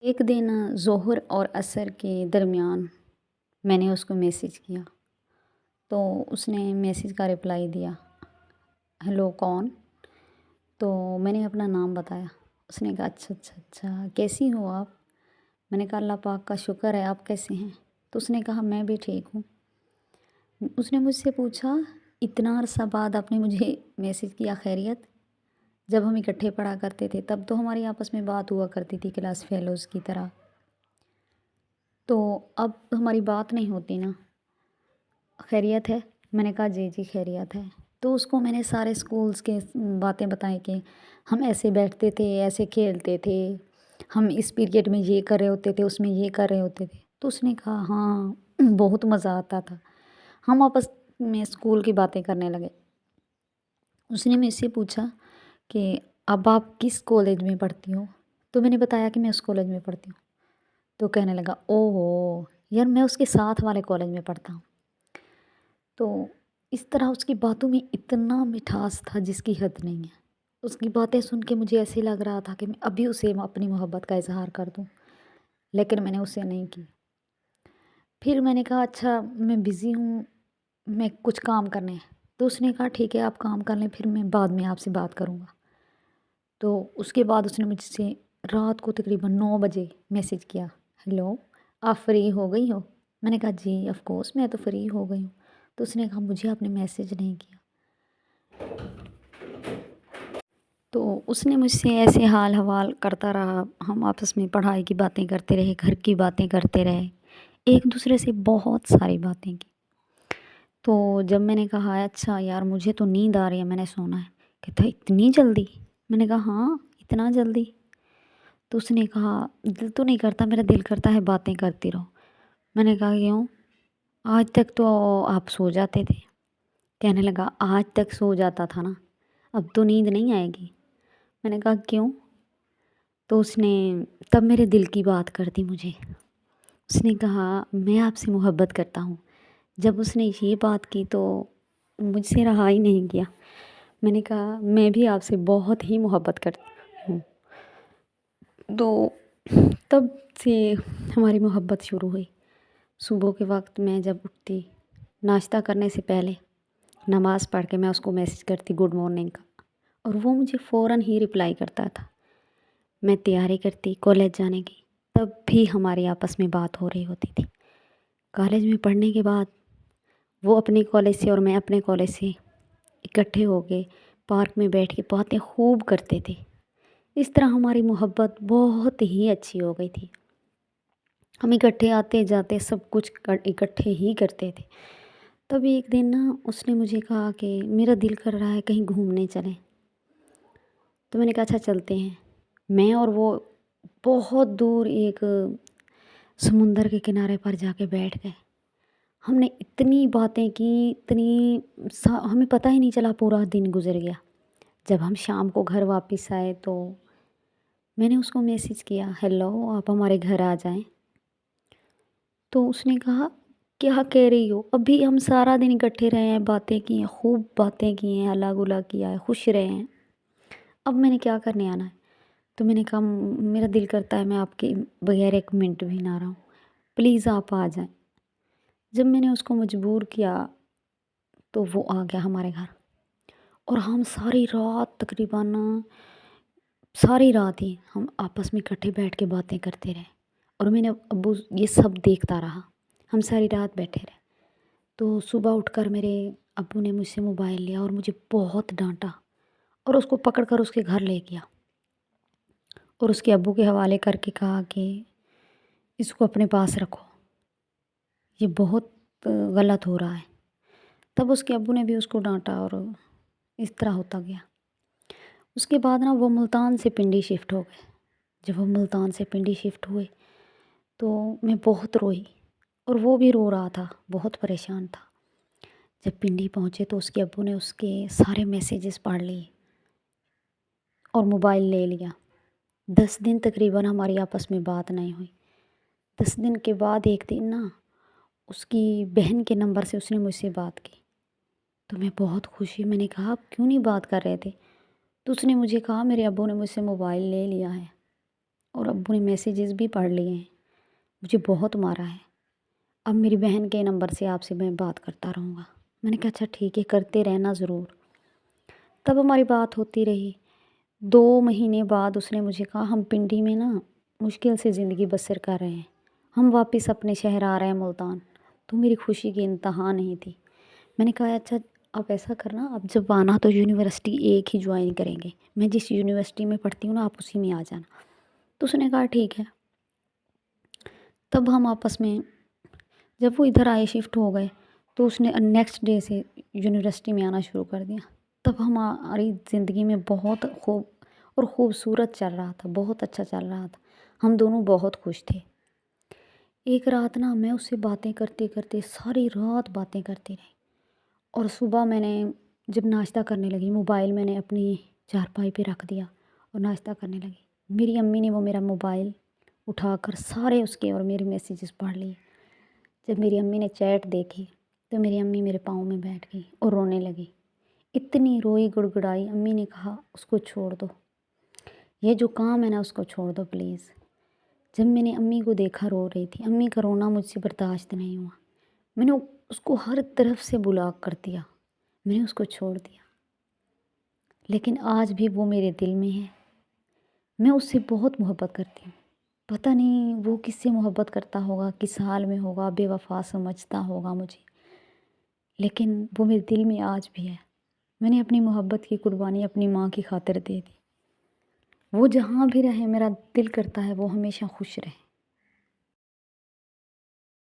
ایک دن ظہر اور عصر کے درمیان میں نے اس کو میسیج کیا، تو اس نے میسیج کا رپلائی دیا، ہیلو کون؟ تو میں نے اپنا نام بتایا۔ اس نے کہا اچھا اچھا اچھا کیسی ہو آپ؟ میں نے کہا اللہ پاک کا شکر ہے، آپ کیسے ہیں؟ تو اس نے کہا میں بھی ٹھیک ہوں۔ اس نے مجھ سے پوچھا اتنا عرصہ بعد آپ نے مجھے میسیج کیا، خیریت؟ جب ہم اکٹھے پڑھا کرتے تھے تب تو ہماری آپس میں بات ہوا کرتی تھی کلاس فیلوز کی طرح، تو اب ہماری بات نہیں ہوتی نا۔ خیریت ہے؟ میں نے کہا جی جی خیریت ہے۔ تو اس کو میں نے سارے اسکولس کے باتیں بتائیں کہ ہم ایسے بیٹھتے تھے، ایسے کھیلتے تھے، ہم اس پیریڈ میں یہ کر رہے ہوتے تھے، اس میں یہ کر رہے ہوتے تھے۔ تو اس نے کہا ہاں بہت مزہ آتا تھا۔ ہم آپس میں اسکول کی باتیں کرنے لگے۔ اس نے مجھ سے پوچھا کہ اب آپ کس کالج میں پڑھتی ہو؟ تو میں نے بتایا کہ میں اس کالج میں پڑھتی ہوں۔ تو کہنے لگا او ہو یار میں اس کے ساتھ والے کالج میں پڑھتا ہوں۔ تو اس طرح اس کی باتوں میں اتنا مٹھاس تھا جس کی حد نہیں ہے۔ اس کی باتیں سن کے مجھے ایسے لگ رہا تھا کہ میں ابھی اسے اپنی محبت کا اظہار کر دوں، لیکن میں نے اسے نہیں کی۔ پھر میں نے کہا اچھا میں بزی ہوں، میں کچھ کام کرنے ہیں۔ تو اس نے کہا ٹھیک ہے آپ کام کر لیں، پھر میں بعد میں آپ سے بات کروں گا۔ تو اس کے بعد اس نے مجھ سے رات کو تقریباً 9 بجے میسیج کیا، ہیلو آپ فری ہو گئی ہو؟ میں نے کہا جی آف کورس میں تو فری ہو گئی ہوں۔ تو اس نے کہا مجھے آپ نے میسیج نہیں کیا۔ تو اس نے مجھ سے ایسے حال حوال کرتا رہا، ہم آپس میں پڑھائی کی باتیں کرتے رہے، گھر کی باتیں کرتے رہے، ایک دوسرے سے بہت ساری باتیں کی۔ تو جب میں نے کہا اچھا یار مجھے تو نیند آ رہی ہے، میں نے سونا ہے، کہتا اتنی جلدی؟ میں نے کہا ہاں اتنا جلدی؟ تو اس نے کہا دل تو نہیں کرتا، میرا دل کرتا ہے باتیں کرتی رہو۔ میں نے کہا کیوں؟ آج تک تو آپ سو جاتے تھے۔ کہنے لگا آج تک سو جاتا تھا نا، اب تو نیند نہیں آئے گی۔ میں نے کہا کیوں؟ تو اس نے تب میرے دل کی بات کر دی مجھے۔ اس نے کہا میں آپ سے محبت کرتا ہوں۔ جب اس نے یہ بات کی تو مجھ سے رہا ہی نہیں گیا۔ میں نے کہا میں بھی آپ سے بہت ہی محبت کرتی ہوں۔ تو تب سے ہماری محبت شروع ہوئی۔ صبح کے وقت میں جب اٹھتی، ناشتہ کرنے سے پہلے نماز پڑھ کے میں اس کو میسیج کرتی گڈ مارننگ کا، اور وہ مجھے فوراً ہی رپلائی کرتا تھا۔ میں تیاری کرتی کالج جانے کی، تب بھی ہماری آپس میں بات ہو رہی ہوتی تھی۔ کالج میں پڑھنے کے بعد وہ اپنے کالج سے اور میں اپنے کالج سے اکٹھے ہو کے پارک میں بیٹھ کے باتیں خوب کرتے تھے۔ اس طرح ہماری محبت بہت ہی اچھی ہو گئی تھی۔ ہم اکٹھے آتے جاتے سب کچھ اکٹھے ہی کرتے تھے۔ تب ایک دن نا اس نے مجھے کہا کہ میرا دل کر رہا ہے کہیں گھومنے چلیں۔ تو میں نے کہا اچھا چلتے ہیں۔ میں اور وہ بہت دور ایک سمندر کے کنارے پر جا کے بیٹھ گئے۔ ہم نے اتنی باتیں کی، ہمیں پتہ ہی نہیں چلا پورا دن گزر گیا۔ جب ہم شام کو گھر واپس آئے تو میں نے اس کو میسیج کیا، ہیلو آپ ہمارے گھر آ جائیں۔ تو اس نے کہا کیا کہہ رہی ہو؟ ابھی ہم سارا دن اکٹھے رہے ہیں، باتیں کی ہیں، خوب باتیں کی ہیں، ہلا گلا کیا ہے، خوش رہے ہیں، اب میں نے کیا کرنے آنا ہے؟ تو میں نے کہا میرا دل کرتا ہے میں آپ کے بغیر ایک منٹ بھی نہ رہوں، پلیز آپ آ جائیں۔ جب میں نے اس کو مجبور کیا تو وہ آ گیا ہمارے گھر، اور ہم ساری رات تقریباً ساری رات ہی ہم آپس میں اکٹھے بیٹھ کے باتیں کرتے رہے، اور میں نے ابو یہ سب دیکھتا رہا، ہم ساری رات بیٹھے رہے۔ تو صبح اٹھ کر میرے ابو نے مجھ سے موبائل لیا اور مجھے بہت ڈانٹا، اور اس کو پکڑ کر اس کے گھر لے گیا، اور اس کے ابو کے حوالے کر کے کہا کہ اس کو اپنے پاس رکھو، یہ بہت غلط ہو رہا ہے۔ تب اس کے ابو نے بھی اس کو ڈانٹا اور اس طرح ہوتا گیا۔ اس کے بعد نا وہ ملتان سے پنڈی شفٹ ہو گئے۔ جب وہ ملتان سے پنڈی شفٹ ہوئے تو میں بہت روئی، اور وہ بھی رو رہا تھا، بہت پریشان تھا۔ جب پنڈی پہنچے تو اس کے ابو نے اس کے سارے میسیجز پڑھ لیے اور موبائل لے لیا۔ 10 دن تقریباً ہماری آپس میں بات نہیں ہوئی۔ 10 دن کے بعد ایک دن نا اس کی بہن کے نمبر سے اس نے مجھ سے بات کی، تو میں بہت خوش ہوئی۔ میں نے کہا آپ کیوں نہیں بات کر رہے تھے؟ تو اس نے مجھے کہا میرے ابو نے مجھ سے موبائل لے لیا ہے اور ابو نے میسیجز بھی پڑھ لیے ہیں، مجھے بہت مارا ہے۔ اب میری بہن کے نمبر سے آپ سے میں بات کرتا رہوں گا۔ میں نے کہا اچھا ٹھیک ہے، کرتے رہنا ضرور۔ تب ہماری بات ہوتی رہی۔ 2 مہینے بعد اس نے مجھے کہا ہم پنڈی میں نا مشکل سے زندگی بسر کر رہے ہیں، ہم واپس اپنے شہر آ رہے ہیں ملتان۔ تو میری خوشی کی انتہا نہیں تھی۔ میں نے کہا اچھا آپ ایسا کرنا، اب جب آنا تو یونیورسٹی ایک ہی جوائن کریں گے، میں جس یونیورسٹی میں پڑھتی ہوں نا آپ اسی میں آ جانا۔ تو اس نے کہا ٹھیک ہے۔ تب ہم آپس میں جب وہ ادھر آئے شفٹ ہو گئے تو اس نے نیکسٹ ڈے سے یونیورسٹی میں آنا شروع کر دیا۔ تب ہماری زندگی میں بہت خوب اور خوبصورت چل رہا تھا، بہت اچھا چل رہا تھا، ہم دونوں بہت خوش تھے۔ ایک رات نا میں اس سے باتیں کرتے کرتے ساری رات باتیں کرتی رہی، اور صبح میں نے جب ناشتہ کرنے لگی موبائل میں نے اپنی چارپائی پہ رکھ دیا اور ناشتہ کرنے لگی۔ میری امی نے وہ میرا موبائل اٹھا کر سارے اس کے اور میرے میسیجز پڑھ لیے۔ جب میری امی نے چیٹ دیکھی تو میری امی میرے پاؤں میں بیٹھ گئی اور رونے لگی، اتنی روئی گڑ گڑائی۔ امی نے کہا اس کو چھوڑ دو، یہ جو کام ہے نا اس کو چھوڑ دو پلیز۔ جب میں نے امی کو دیکھا رو رہی تھی، امی کا رونا مجھ سے برداشت نہیں ہوا، میں نے اس کو ہر طرف سے بلاک کر دیا، میں نے اس کو چھوڑ دیا۔ لیکن آج بھی وہ میرے دل میں ہے، میں اس سے بہت محبت کرتی ہوں۔ پتہ نہیں وہ کس سے محبت کرتا ہوگا، کس حال میں ہوگا، بے وفا سمجھتا ہوگا مجھے، لیکن وہ میرے دل میں آج بھی ہے۔ میں نے اپنی محبت کی قربانی اپنی ماں کی خاطر دے دی۔ وہ جہاں بھی رہے میرا دل کرتا ہے وہ ہمیشہ خوش رہے۔